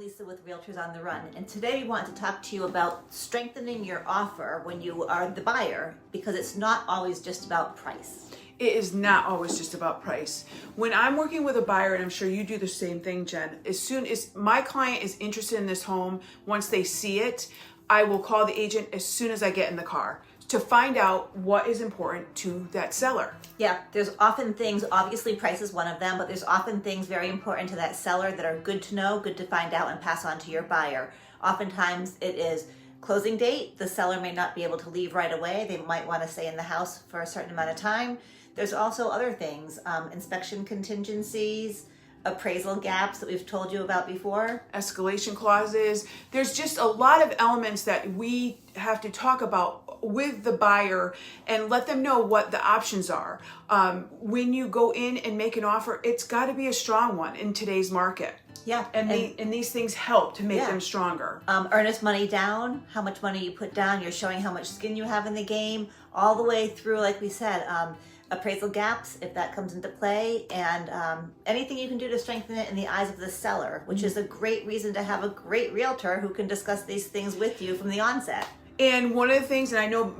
Lisa with Realtors on the Run, and today we want to talk to you about strengthening your offer when you are the buyer, because it's not always just about price. It is not always just about price. When I'm working with a buyer, and I'm sure you do the same thing, Jen, as soon as my client is interested in this home, once they see it, I will call the agent as soon as I get in the car to find out what is important to that seller. Yeah, there's often things, obviously price is one of them, but there's often things very important to that seller that are good to know, good to find out and pass on to your buyer. Oftentimes it is closing date. The seller may not be able to leave right away. They might want to stay in the house for a certain amount of time. There's also other things, inspection contingencies, appraisal gaps that we've told you about before. Escalation clauses. There's just a lot of elements that we have to talk about with the buyer and let them know what the options are. When you go in and make an offer, it's got to be a strong one in today's market. Yeah. And these things help to make them stronger. Earnest money down, how much money you put down, you're showing how much skin you have in the game, all the way through, like we said, appraisal gaps, if that comes into play, and anything you can do to strengthen it in the eyes of the seller, which is a great reason to have a great realtor who can discuss these things with you from the onset. And one of the things, and I know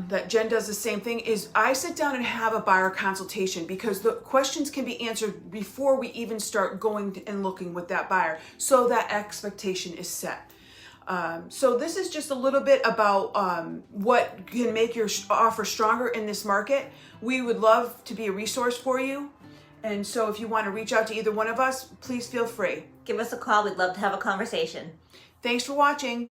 that Jen does the same thing, is I sit down and have a buyer consultation because the questions can be answered before we even start going and looking with that buyer, so that expectation is set. So this is just a little bit about what can make your offer stronger in this market. We would love to be a resource for you. And so if you want to reach out to either one of us, please feel free. Give us a call. We'd love to have a conversation. Thanks for watching.